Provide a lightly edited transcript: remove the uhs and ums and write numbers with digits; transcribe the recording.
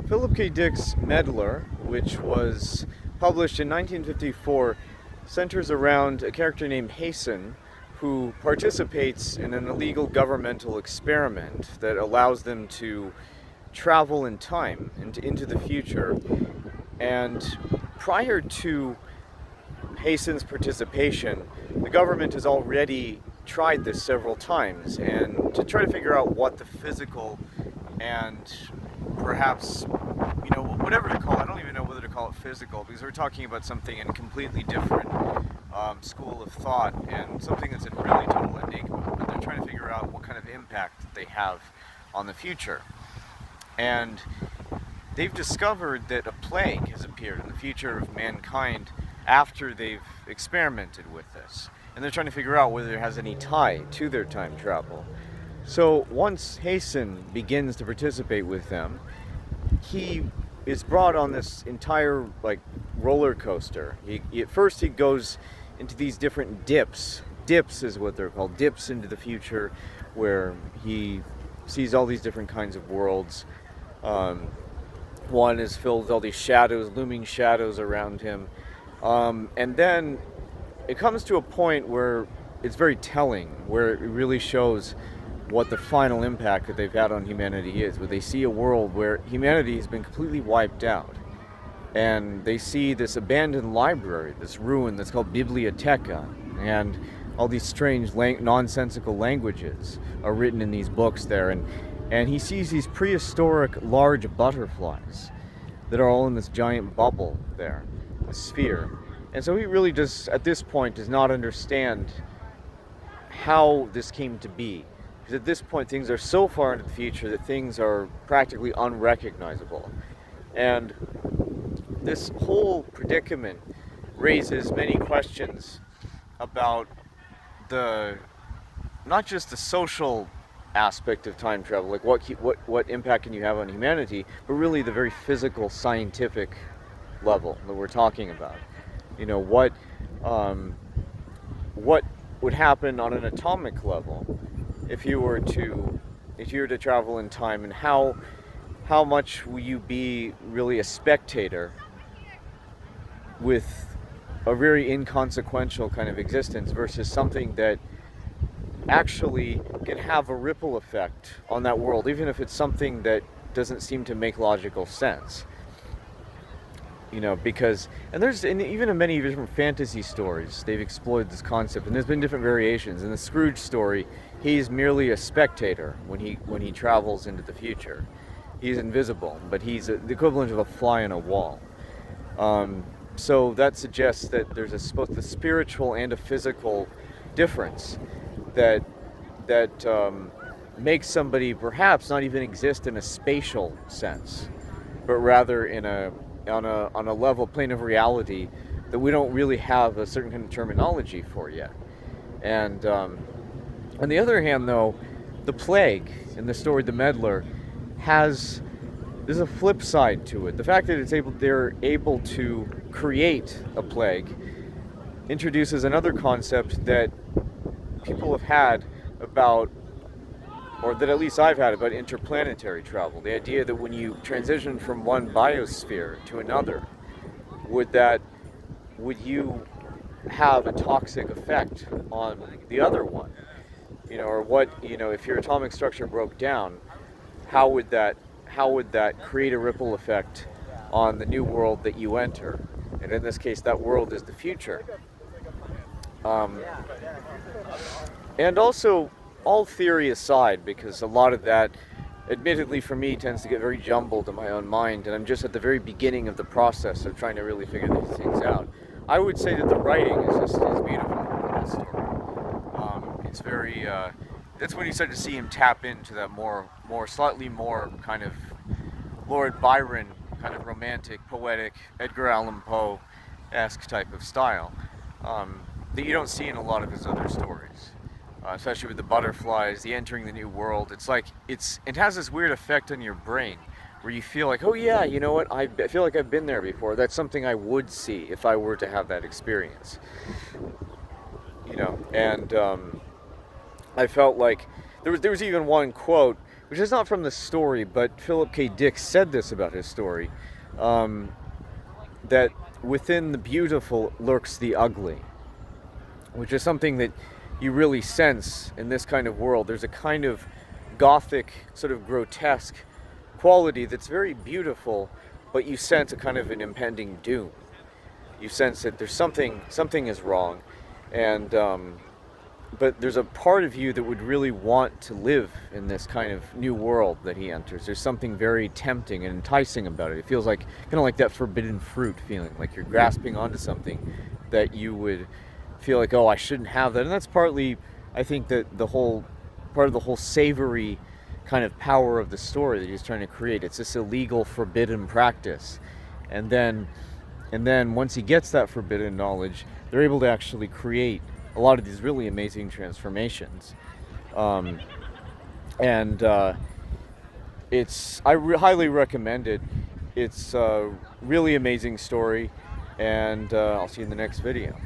Philip K. Dick's Meddler, which was published in 1954, centers around a character named Hasten, who participates in an illegal governmental experiment that allows them to travel in time into the future. And prior to Hasten's participation, the government has already tried this several times, and to try to figure out what the physical and perhaps, whatever to call it. I don't even know whether to call it physical, because we're talking about something in a completely different school of thought, and something that's a really total enigma, but they're trying to figure out what kind of impact they have on the future. And they've discovered that a plague has appeared in the future of mankind after they've experimented with this. And they're trying to figure out whether it has any tie to their time travel. So once Hasten begins to participate with them, he is brought on this entire roller coaster. At first he goes into these different dips. Dips is what they're called. Dips into the future, where he sees all these different kinds of worlds. One is filled with all these shadows, looming shadows around him. And then it comes to a point where it's very telling, where it really shows what the final impact that they've had on humanity is, where they see a world where humanity has been completely wiped out. And they see this abandoned library, this ruin that's called Biblioteca, and all these strange nonsensical languages are written in these books there. And he sees these prehistoric large butterflies that are all in this giant bubble there, a sphere. And so he really just, at this point, does not understand how this came to be. Because at this point, things are so far into the future that things are practically unrecognizable. And this whole predicament raises many questions about not just the social aspect of time travel, like what impact can you have on humanity, but really the very physical, scientific level that we're talking about. What would happen on an atomic level if you were to travel in time, and how much will you be really a spectator with a very inconsequential kind of existence versus something that actually can have a ripple effect on that world, even if it's something that doesn't seem to make logical sense. Because even in many different fantasy stories, they've explored this concept, and there's been different variations. In the Scrooge story, he's merely a spectator when he travels into the future. He's invisible, but he's the equivalent of a fly on a wall. So that suggests that there's both a spiritual and a physical difference that makes somebody perhaps not even exist in a spatial sense, but rather on a level plane of reality that we don't really have a certain kind of terminology for yet. And on the other hand, though, the plague in the story The Meddler there's a flip side to it. The fact that they're able to create a plague introduces another concept that people have had about, or that at least I've had about, interplanetary travel. The idea that when you transition from one biosphere to another, would you have a toxic effect on the other one? Or if your atomic structure broke down, how would that create a ripple effect on the new world that you enter? And in this case, that world is the future. And also, all theory aside, because a lot of that, admittedly for me, tends to get very jumbled in my own mind, and I'm just at the very beginning of the process of trying to really figure these things out. I would say that the writing is beautiful in this story. It's very, that's when you start to see him tap into that slightly more kind of Lord Byron, kind of romantic, poetic, Edgar Allan Poe-esque type of style that you don't see in a lot of his other stories. Especially with the butterflies, the entering the new world. It has this weird effect on your brain where you feel like, oh yeah, you know what, I feel like I've been there before. That's something I would see if I were to have that experience. And I felt like there was even one quote which is not from the story, but Philip K. Dick said this about his story, um, that within the beautiful lurks the ugly, which is something that you really sense in this kind of world. There's a kind of gothic, sort of grotesque quality that's very beautiful, but you sense a kind of an impending doom. You sense that there's something is wrong, and but there's a part of you that would really want to live in this kind of new world that he enters. There's something very tempting and enticing about it. It feels like kind of like that forbidden fruit feeling, like you're grasping onto something that you would feel like, oh, I shouldn't have that. And that's partly, I think, that the whole part of the whole savory kind of power of the story that he's trying to create. It's this illegal, forbidden practice, and then once he gets that forbidden knowledge, they're able to actually create a lot of these really amazing transformations. And I highly recommend it. It's a really amazing story, and I'll see you in the next video.